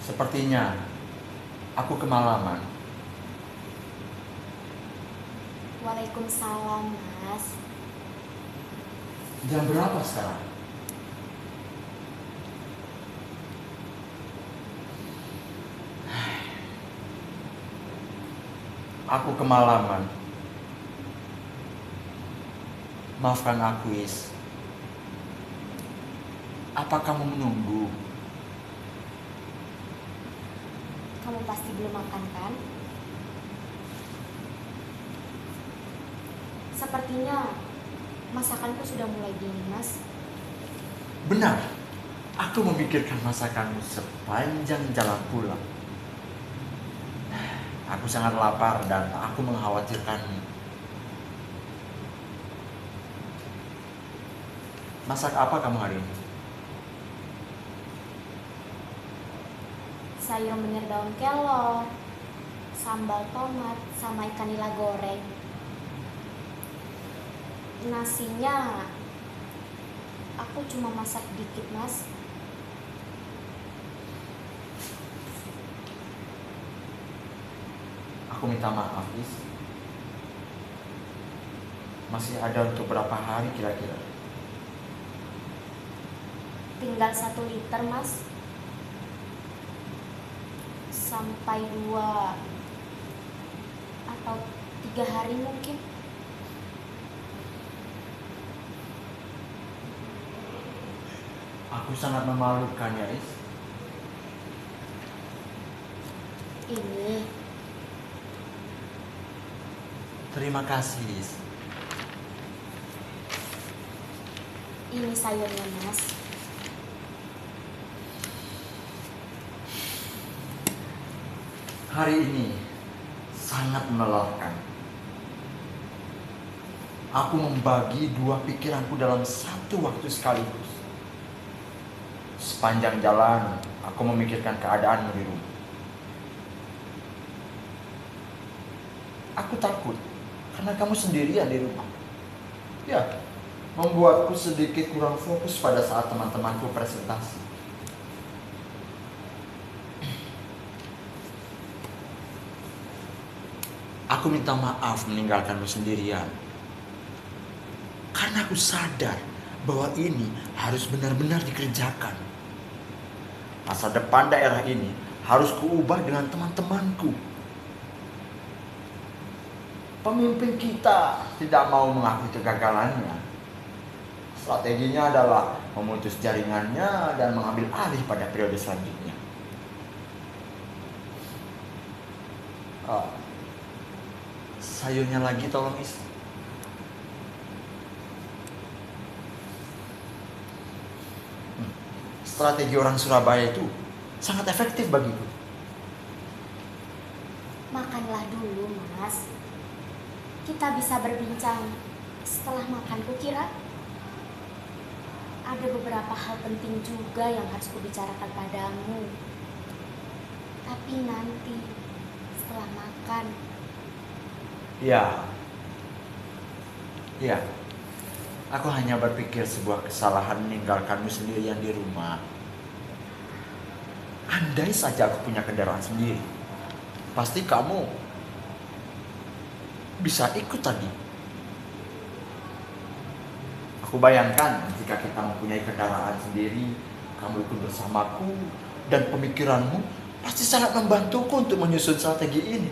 Sepertinya aku kemalaman. Waalaikumsalam, Mas. Jam berapa sekarang? Aku kemalaman. Maafkan aku, Is. Apa kamu menunggu? Kamu pasti belum makan, kan? Sepertinya masakanku sudah mulai dingin, Mas. Benar. Aku memikirkan masakanmu sepanjang jalan pulang. Aku sangat lapar dan aku mengkhawatirkanmu. Masak apa kamu hari ini? Sayur menir daun kelor, sambal tomat, sama ikan nila goreng. Nasinya aku cuma masak dikit, Mas. Aku minta maaf, Is. Masih ada untuk berapa hari kira-kira? Tinggal 1 liter, Mas. Sampai 2 atau 3 hari mungkin. Aku sangat memalukan ya, Is. Ini Terima kasih, Is. Ini sayurnya, Mas. Hari ini sangat melelahkan. Aku membagi 2 pikiranku dalam satu waktu sekaligus. Sepanjang jalan, aku memikirkan keadaanmu di rumah. Aku takut karena kamu sendirian di rumah. Ya, membuatku sedikit kurang fokus pada saat teman-temanku presentasi. Aku minta maaf meninggalkanmu sendirian. Karena aku sadar bahwa ini harus benar-benar dikerjakan. Masa depan daerah ini harus kuubah dengan teman-temanku. Pemimpin kita tidak mau mengakui kegagalannya. Strateginya adalah memutus jaringannya dan mengambil alih pada periode selanjutnya. Sayurnya lagi tolong, Is. Strategi orang Surabaya itu sangat efektif bagiku. Makanlah dulu, Mas. Kita bisa berbincang setelah makan, kukira. Ada beberapa hal penting juga yang harus kubicarakan padamu. Tapi nanti, setelah makan. Ya. Aku hanya berpikir sebuah kesalahan meninggalkanmu sendirian di rumah. Andai saja aku punya kendaraan sendiri, pasti kamu bisa ikut tadi. Aku bayangkan jika kita mempunyai kendaraan sendiri, kamu ikut bersamaku, dan pemikiranmu pasti sangat membantuku untuk menyusun strategi ini.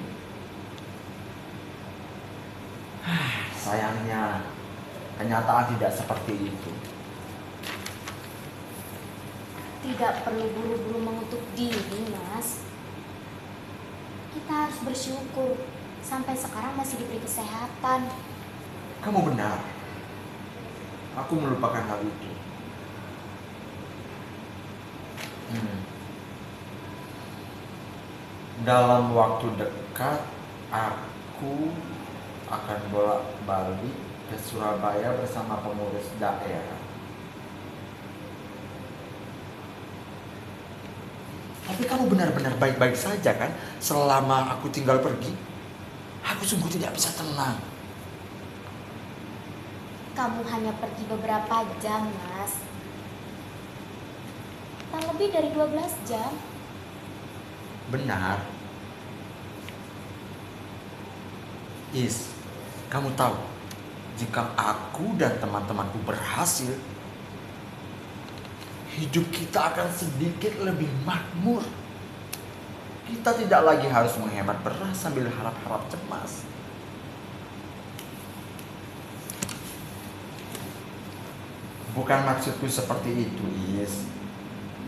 Sayangnya, kenyataan tidak seperti itu. Tidak perlu buru-buru mengutuk diri, Mas. Kita harus bersyukur sampai sekarang masih diberi kesehatan. Kamu benar. Aku melupakan hal itu. Dalam waktu dekat, aku akan bolak-balik ke Surabaya bersama pengurus daerah. Tapi kamu benar-benar baik-baik saja kan selama aku tinggal pergi? Aku sungguh tidak bisa tenang. Kamu hanya pergi beberapa jam, Mas. Tak lebih dari 12 jam. Benar. Kamu tahu, jika aku dan teman-temanku berhasil, hidup kita akan sedikit lebih makmur. Kita tidak lagi harus menghemat beras sambil harap-harap cemas. Bukan maksudku seperti itu,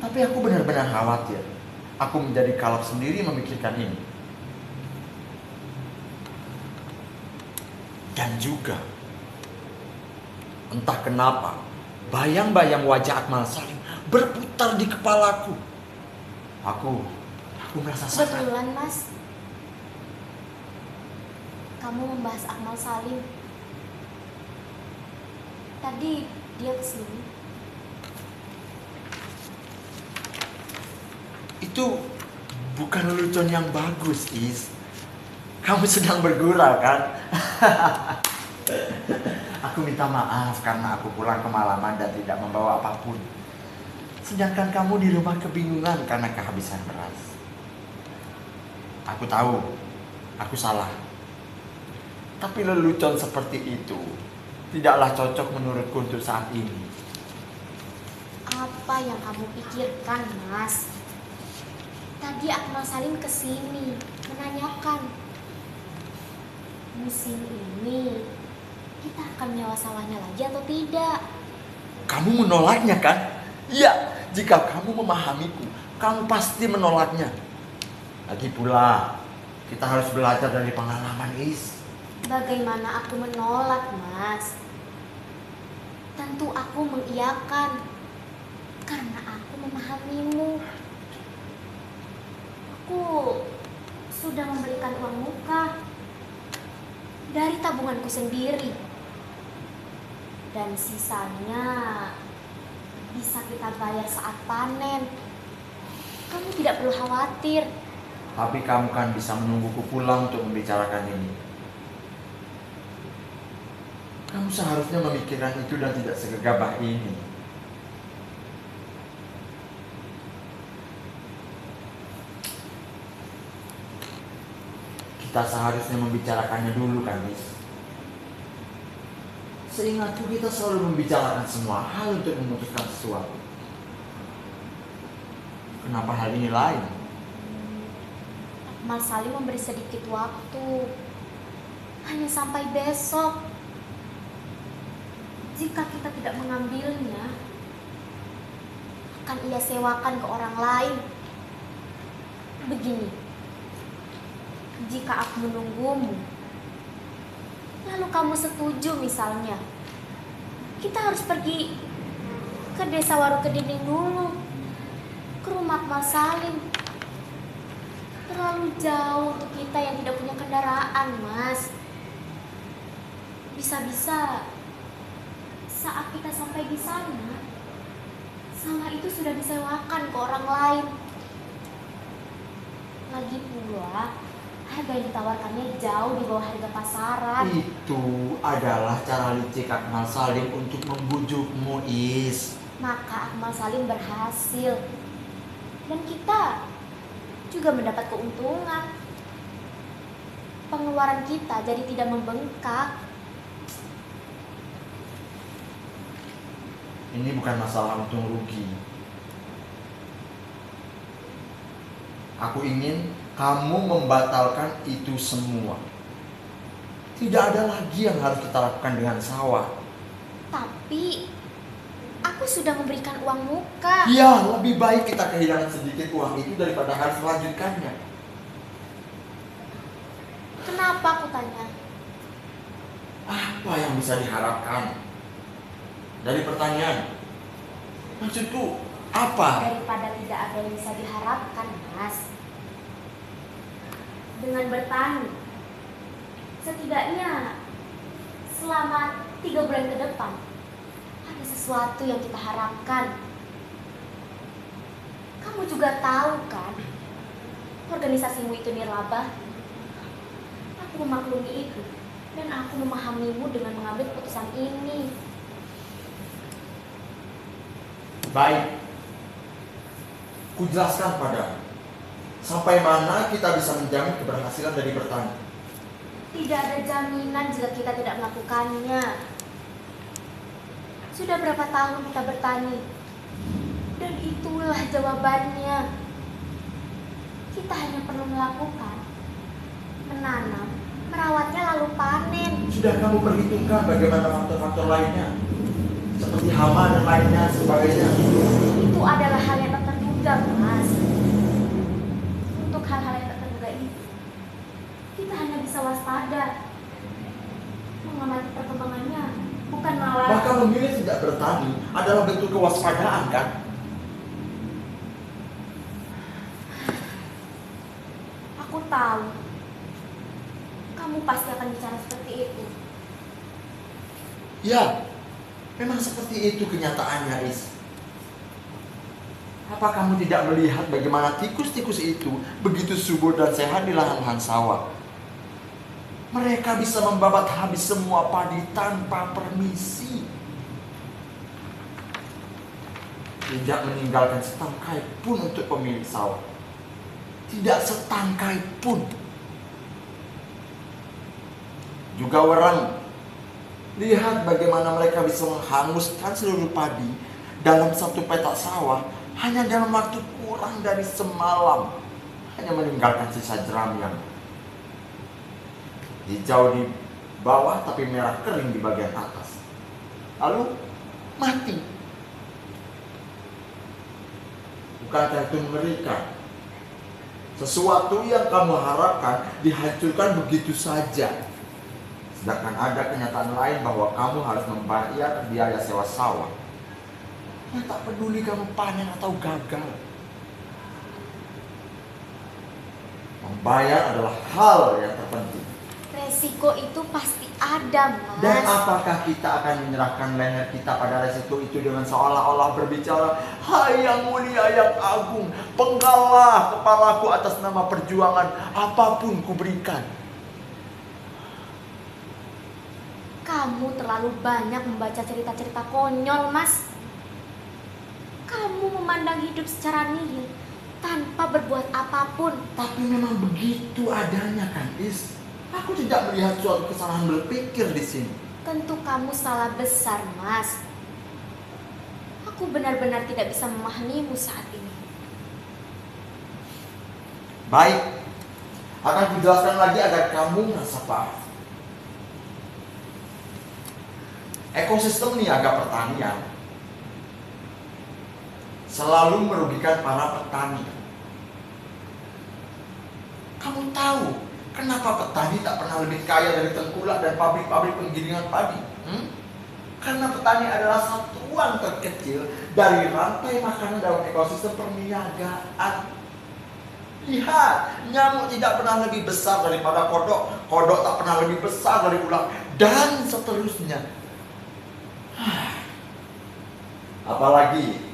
Tapi aku benar-benar khawatir. Aku menjadi kalap sendiri memikirkan ini. Dan juga, entah kenapa, bayang-bayang wajah Akmal Salim berputar di kepalaku. Aku merasa sangat. Kebetulan, Mas. Kamu membahas Akmal Salim. Tadi dia kesini. Itu bukan lelucon yang bagus, Kamu sedang bergurau, kan? Aku minta maaf karena aku pulang kemalaman dan tidak membawa apapun. Sedangkan kamu di rumah kebingungan karena kehabisan beras. Aku tahu, aku salah. Tapi lelucon seperti itu tidaklah cocok menurutku untuk saat ini. Apa yang kamu pikirkan, Mas? Tadi Akmal Salim kesini menanyakan, musim ini kita akan menyewa sawahnya lagi atau tidak? Kamu menolaknya, kan? Iya, jika kamu memahamiku, kamu pasti menolaknya. Lagi pula, kita harus belajar dari pengalaman, Bagaimana aku menolak, Mas? Tentu aku mengiyakan, karena aku memahamimu. Aku sudah memberikan uang muka dari tabunganku sendiri, dan sisanya bisa kita bayar saat panen. Kamu tidak perlu khawatir. Tapi kamu kan bisa menungguku pulang untuk membicarakan ini. Kamu seharusnya memikirkan itu dan tidak segegabah ini. Kita seharusnya membicarakannya dulu, kan, Seingatku kita selalu membicarakan semua hal untuk memutuskan sesuatu. Kenapa hal ini lain? Akmal Salim memberi sedikit waktu, hanya sampai besok. Jika kita tidak mengambilnya, akan ia sewakan ke orang lain. Begini, jika aku menunggumu, lalu kamu setuju misalnya, kita harus pergi ke desa Warukedinding dulu, ke rumah Akmal Salim. Terlalu jauh untuk kita yang tidak punya kendaraan, Mas. Bisa-bisa saat kita sampai di sana, sawah itu sudah disewakan ke orang lain. Lagi pula, harga yang ditawarkannya jauh di bawah harga pasaran. Itu adalah cara licik Akmal Salim untuk membujukmu, Maka Akmal Salim berhasil, dan kita juga mendapat keuntungan. Pengeluaran kita jadi tidak membengkak. Ini bukan masalah untung rugi. Aku ingin kamu membatalkan itu semua. Tidak ada lagi yang harus kita lakukan dengan sawah. Tapi aku sudah memberikan uang muka. Ya, lebih baik kita kehilangan sedikit uang itu daripada harus melanjutkannya. Kenapa, aku tanya? Apa yang bisa diharapkan dari pertanyaan? Maksudku apa? Daripada tidak ada yang bisa diharapkan, Mas. Dengan bertani, setidaknya selama 3 bulan ke depan, ada sesuatu yang kita harapkan. Kamu juga tahu, kan, organisasimu itu nirlaba. Aku memaklumi itu, dan aku memahamimu dengan mengambil keputusan ini. Baik, kujelaskan padamu. Sampai mana kita bisa menjamin keberhasilan dari bertani? Tidak ada jaminan jika kita tidak melakukannya. Sudah berapa tahun kita bertani? Dan itulah jawabannya. Kita hanya perlu melakukan, menanam, merawatnya lalu panen. Sudah kamu perhitungkan bagaimana faktor-faktor lainnya? Seperti hama dan lainnya sebagainya. Itu adalah hal yang tak terduga, Mas. Untuk hal-hal yang tak terduga ini, kita hanya bisa waspada, mengamati perkembangannya, bukan malah. Maka memilih tidak bertani adalah bentuk kewaspadaan, kan? Aku tahu, kamu pasti akan bicara seperti itu. Ya, memang seperti itu kenyataannya, Is. Apa kamu tidak melihat bagaimana tikus-tikus itu begitu subur dan sehat di lahan-lahan sawah? Mereka bisa membabat habis semua padi tanpa permisi. Tidak meninggalkan setangkai pun untuk pemilik sawah. Tidak setangkai pun. Juga orang, lihat bagaimana mereka bisa menghanguskan seluruh padi dalam satu petak sawah hanya dalam waktu kurang dari semalam. Hanya meninggalkan sisa jeram yang hijau di bawah tapi merah kering di bagian atas. Lalu mati. Bukankah itu mengerikan? Sesuatu yang kamu harapkan dihancurkan begitu saja. Sedangkan ada kenyataan lain bahwa kamu harus membayar biaya sewa sawah. Ya, tak peduli kamu panen atau gagal. Membayar adalah hal yang terpenting. Resiko itu pasti ada, Mas. Dan apakah kita akan menyerahkan leher kita pada resiko itu dengan seolah-olah berbicara, "Hai yang mulia, yang agung, penggalah kepalaku atas nama perjuangan, apapun kuberikan." Kamu terlalu banyak membaca cerita-cerita konyol, Mas. Kamu memandang hidup secara nihil tanpa berbuat apapun. Tapi memang begitu adanya, kan, Is. Aku tidak melihat suatu kesalahan berpikir di sini. Tentu kamu salah besar, Mas. Aku benar-benar tidak bisa memahamimu saat ini. Baik, akan kujelaskan lagi agar kamu merasa paham. Ekosistem niaga pertanian selalu merugikan para petani. Kamu tahu kenapa petani tak pernah lebih kaya dari tengkulak dan pabrik-pabrik penggilingan padi? Karena petani adalah satuan terkecil dari rantai makanan dalam ekosistem perniagaan. Lihat, nyamuk tidak pernah lebih besar daripada kodok, kodok tak pernah lebih besar dari ular, dan seterusnya. Apalagi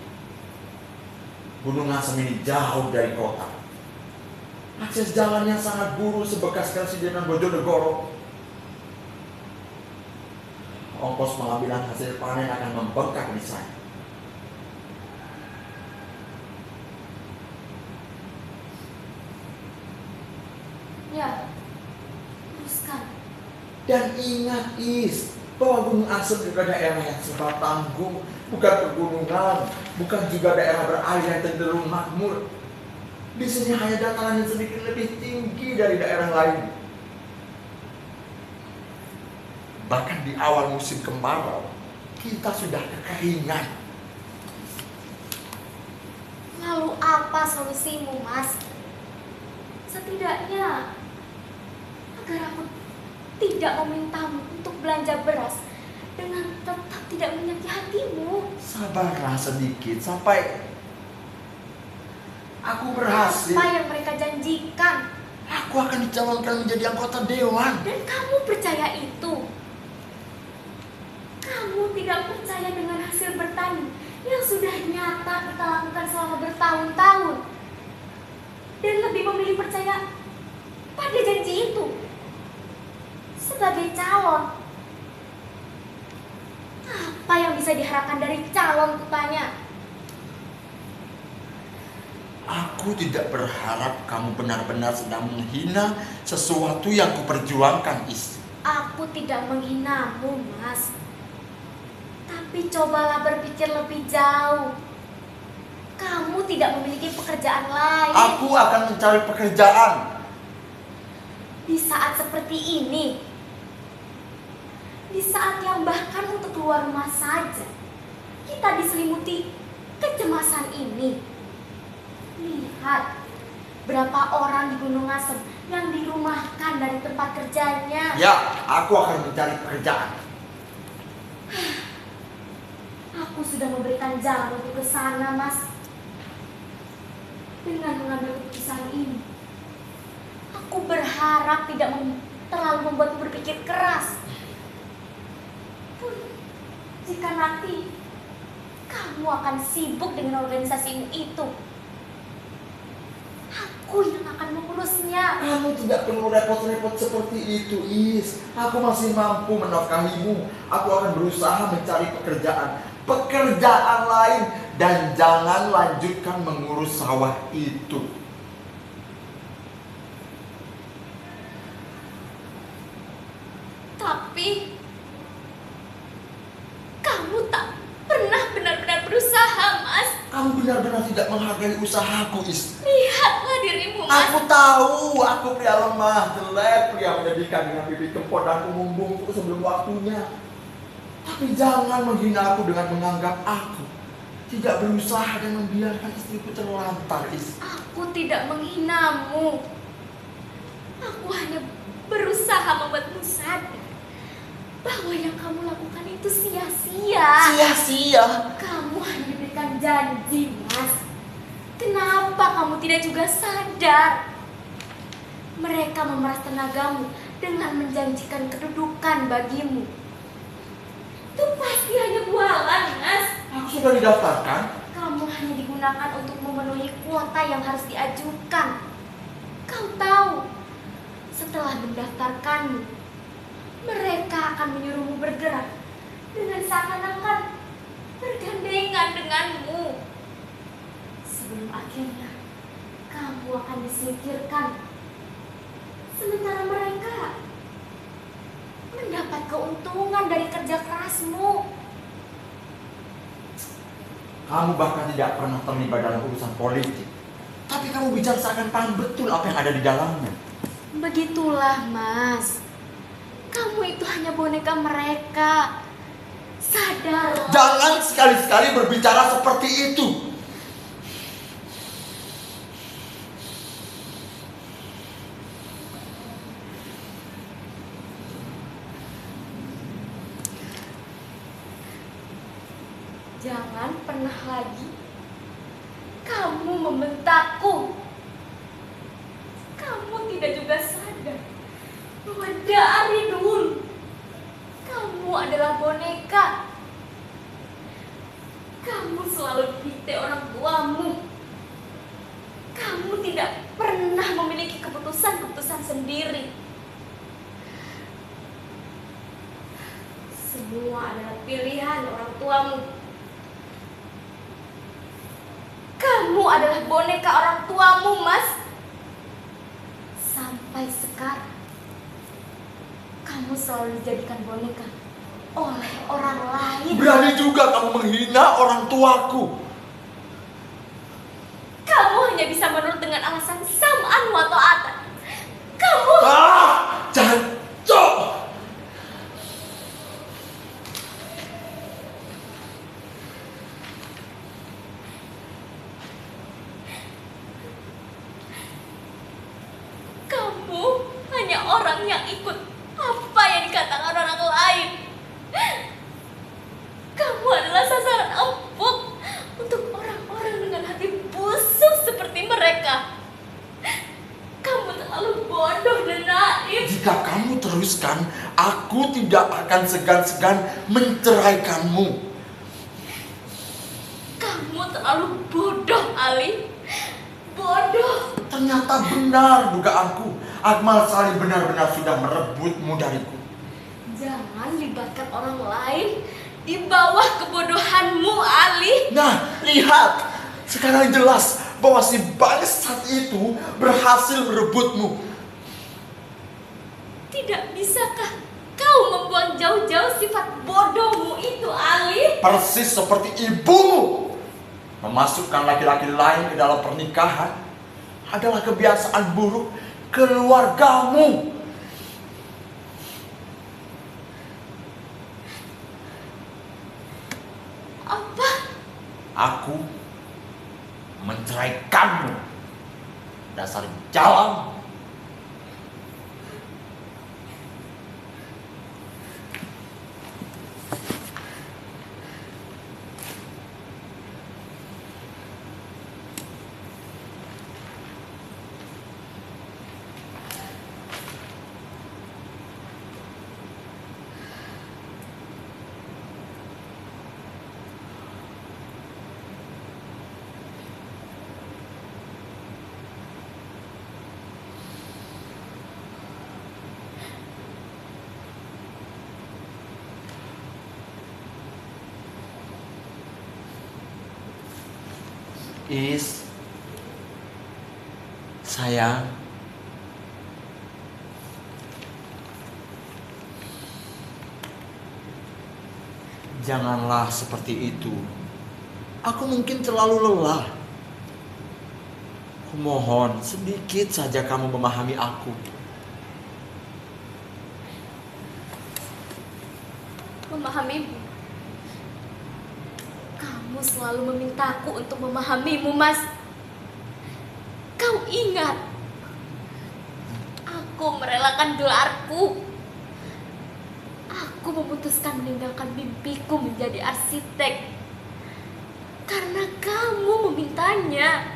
Gunung Asem ini jauh dari kota. Akses jalannya sangat buruk sebekas Kasidenan Bojonegoro. Ongkos pengambilan hasil panen akan membengkak di sana. Ya, teruskan. Dan ingat, Is, bahwa Gunung Asem juga daerah yang serba tangguh, bukan pegunungan, bukan juga daerah berair yang cenderung makmur. Di sini hanya dataran yang sedikit lebih tinggi dari daerah lain. Bahkan di awal musim kemarau, kita sudah kekeringan. Lalu apa solusimu, Mas? Setidaknya agar aku tidak memintamu untuk belanja beras dengan tetap tidak menyakiti hatimu. Sabarlah sedikit sampai aku berhasil. Apa yang mereka janjikan? Aku akan dicalonkan menjadi anggota dewan. Dan kamu percaya itu? Kamu tidak percaya dengan hasil bertani yang sudah nyata kita lakukan selama bertahun-tahun. Dan lebih memilih percaya pada janji itu. Sebagai calon, apa yang bisa diharapkan dari calon, kutanya? Aku tidak berharap kamu benar-benar sedang menghina sesuatu yang kuperjuangkan, Is. Aku tidak menghinamu, Mas. Tapi cobalah berpikir lebih jauh. Kamu tidak memiliki pekerjaan lain. Aku akan mencari pekerjaan. Di saat seperti ini, di saat yang bahkan untuk keluar rumah saja kita diselimuti kecemasan ini. Lihat berapa orang di Gunung Asem yang dirumahkan dari tempat kerjanya. Ya, aku akan mencari pekerjaan. Aku sudah memberikan jalan untuk ke sana, Mas. Dengan mengambil keputusan ini, aku berharap tidak terlalu membuatmu berpikir keras. Pun, jika nanti kamu akan sibuk dengan organisasimu itu, aku yang akan mengurusnya. Kamu tidak perlu repot-repot seperti itu, Is. Aku masih mampu menafkahimu. Aku akan berusaha mencari pekerjaan lain, dan jangan lanjutkan mengurus sawah itu. Tapi kamu tak pernah benar-benar berusaha, Mas. Kamu benar-benar tidak menghargai usahaku, Is. Lihatlah dirimu, Mas. Aku tahu, aku pria lemah, jelek, pria menyedihkan dengan bibit kempot dan punggung sebelum waktunya. Tapi jangan menghina aku dengan menganggap aku tidak berusaha dan membiarkan istriku terlantar, Is. Aku tidak menghinamu. Aku hanya berusaha membuatmu sadar bahwa yang kamu lakukan itu sia-sia. Sia-sia. Kamu hanya diberikan janji, Mas. Kenapa kamu tidak juga sadar? Mereka memeras tenagamu dengan menjanjikan kedudukan bagimu. Itu pasti hanya bualan, Mas. Aku sudah didaftarkan. Kamu hanya digunakan untuk memenuhi kuota yang harus diajukan. Kau tahu, setelah mendaftarkanmu, mereka akan menyuruhmu bergerak dengan seakan-akan bergandengan denganmu. Sebelum akhirnya kamu akan disingkirkan. Sementara mereka mendapat keuntungan dari kerja kerasmu. Kamu bahkan tidak pernah terlibat dalam urusan politik. Tapi kamu bicara seakan paham betul apa yang ada di dalamnya. Begitulah, Mas. Kamu itu hanya boneka mereka. Sadar. Jangan sekali-sekali berbicara seperti itu. Jangan pernah lagi kamu membentakku. Kamu tidak juga sadar bahwa dari dulu kamu adalah boneka. Kamu selalu didikte orang tuamu. Kamu tidak pernah memiliki keputusan-keputusan sendiri. Semua adalah pilihan orang tuamu. Kamu adalah boneka orang tuamu, Mas. Sampai sekarang kamu selalu dijadikan boneka oleh orang lain. Berani juga kamu menghina orang tuaku. Kamu hanya bisa menurut dengan alasan sam'an wa ta'atan. Kamu Jancok. Kamu hanya orang yang ikut apa yang dikatakan orang lain. Kamu adalah sasaran empuk untuk orang-orang dengan hati busuk seperti mereka. Kamu terlalu bodoh dan naif. Jika kamu teruskan, aku tidak akan segan-segan menceraikanmu. Kamu terlalu bodoh, Ali. Bodoh. Ternyata benar dugaanku. Akmal Salim benar-benar sudah merebutmu dariku. Jangan libatkan orang lain di bawah kebodohanmu, Ali. Nah, lihat. Sekarang jelas bahwa si bangsat itu berhasil merebutmu. Tidak bisakah kau membuang jauh-jauh sifat bodohmu itu, Ali? Persis seperti ibumu. Memasukkan laki-laki lain ke dalam pernikahan adalah kebiasaan buruk keluargamu. Apa? Aku menceraikanmu. Dasar jalan. Sayang, janganlah seperti itu. Aku mungkin terlalu lelah. Kumohon sedikit saja kamu memahami aku. Memahamimu? Kamu selalu memintaku untuk memahamimu, Mas. Kau ingat, aku merelakan gelarku. Aku memutuskan meninggalkan mimpiku menjadi arsitek karena kamu memintanya.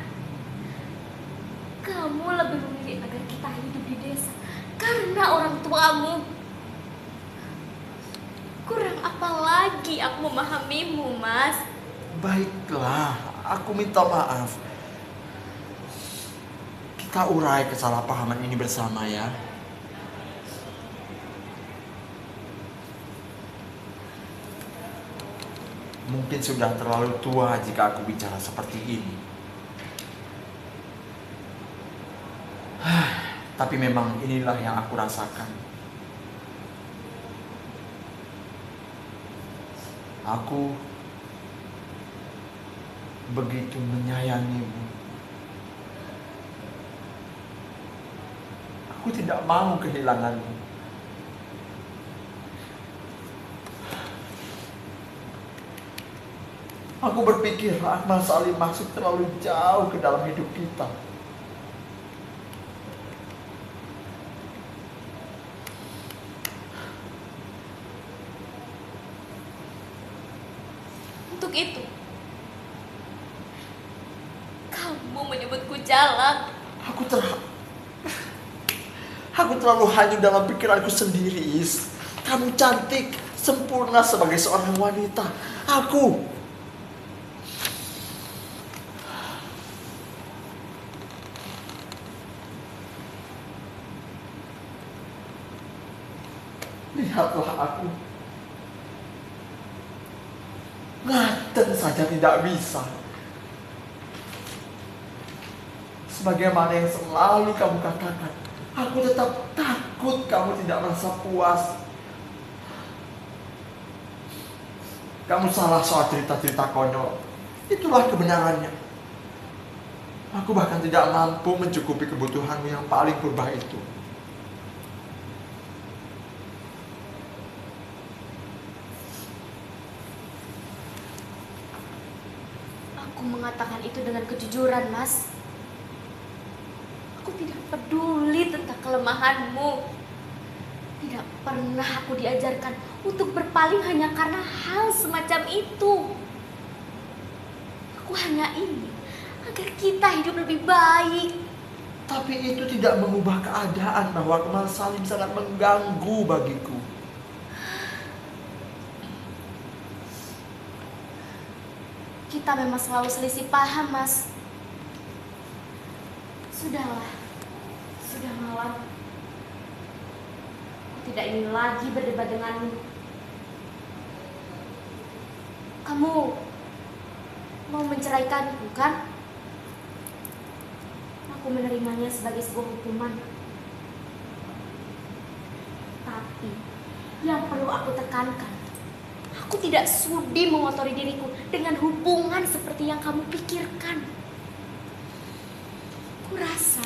Kamu lebih memilih agar kita hidup di desa karena orang tuamu. Kurang apa lagi aku memahamimu, Mas? Baiklah, aku minta maaf. Kita urai kesalahpahaman ini bersama ya. Mungkin sudah terlalu tua jika aku bicara seperti ini. Tapi memang inilah yang aku rasakan. Aku begitu menyayangimu. Aku tidak mau kehilanganmu. Aku berpikir Akmal Salim masuk terlalu jauh ke dalam hidup kita. Untuk itu, kamu menyebutku jalan. Aku terlalu hanyut dalam pikiranku sendiri, Is. Kamu cantik, sempurna sebagai seorang wanita. Lihatlah aku. Ngaten saja tidak bisa. Sebagaimana yang selalu kamu katakan, aku tetap takut kamu tidak merasa puas. Kamu salah soal cerita-cerita konyol. Itulah kebenarannya. Aku bahkan tidak mampu mencukupi kebutuhanmu yang paling purba itu. Aku mengatakan itu dengan kejujuran, Mas. Aku tidak peduli tentang kelemahanmu. Tidak pernah aku diajarkan untuk berpaling hanya karena hal semacam itu. Aku hanya ingin agar kita hidup lebih baik. Tapi itu tidak mengubah keadaan bahwa Akmal Salim sangat mengganggu bagiku. Kita memang selalu selisih paham, Mas. Sudahlah, sudah malam. Aku tidak ingin lagi berdebat denganmu. Kamu mau menceraikanku, kan? aku menerimanya sebagai sebuah hukuman. Tapi yang perlu aku tekankan, aku tidak sudi mengotori diriku dengan hubungan seperti yang kamu pikirkan. Kurasa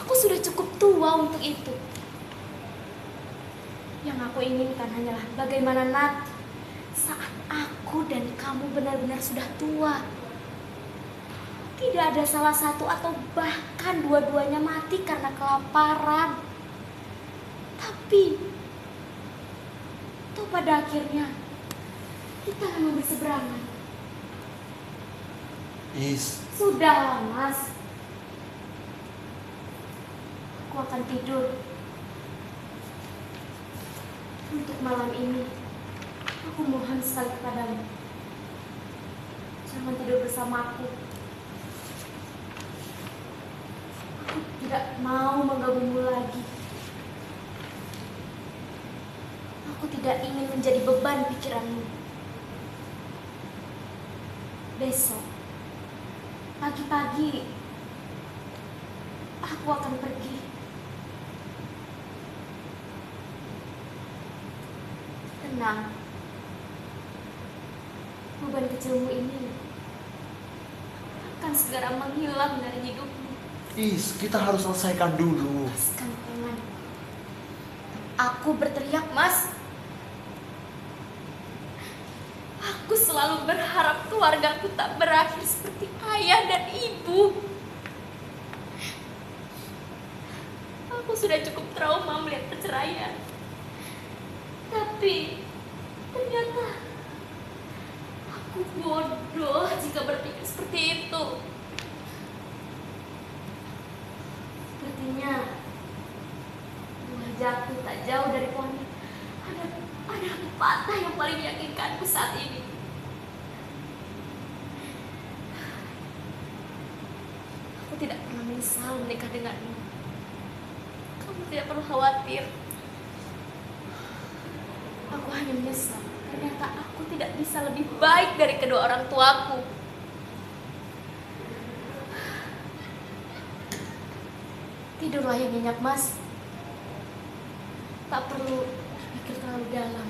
aku sudah cukup tua untuk itu. Yang aku inginkan hanyalah bagaimana nanti saat aku dan kamu benar-benar sudah tua. Tidak ada salah satu atau bahkan dua-duanya mati karena kelaparan. Tapi toh pada akhirnya kita memang berseberangan. Sudahlah, Mas. Aku akan tidur. Untuk malam ini, aku mohon sekali kepadamu, jangan tidur bersamaku. Aku tidak mau mengganggumu lagi. Aku tidak ingin menjadi beban pikiranmu. Besok, pagi-pagi, aku akan pergi. Tenang, beban kecilmu ini akan segera menghilang dari hidupmu. Kita harus selesaikan dulu. Lepaskan tangan. Aku berteriak, Mas. Aku selalu berharap keluargaku tak berakhir seperti ayah dan ibu. Aku sudah cukup trauma melihat perceraian. Tapi ternyata aku bodoh jika berpikir seperti itu. Sepertinya buah jatuh tak jauh dari pohonnya. Ada pepatah yang paling meyakinkanku saat ini. Aku tidak pernah menyesal menikah denganmu. Kamu tidak perlu khawatir. Aku hanya menyesal, ternyata aku tidak bisa lebih baik dari kedua orang tuaku. Tidurlah yang nyenyak, Mas. Tak perlu pikir terlalu dalam.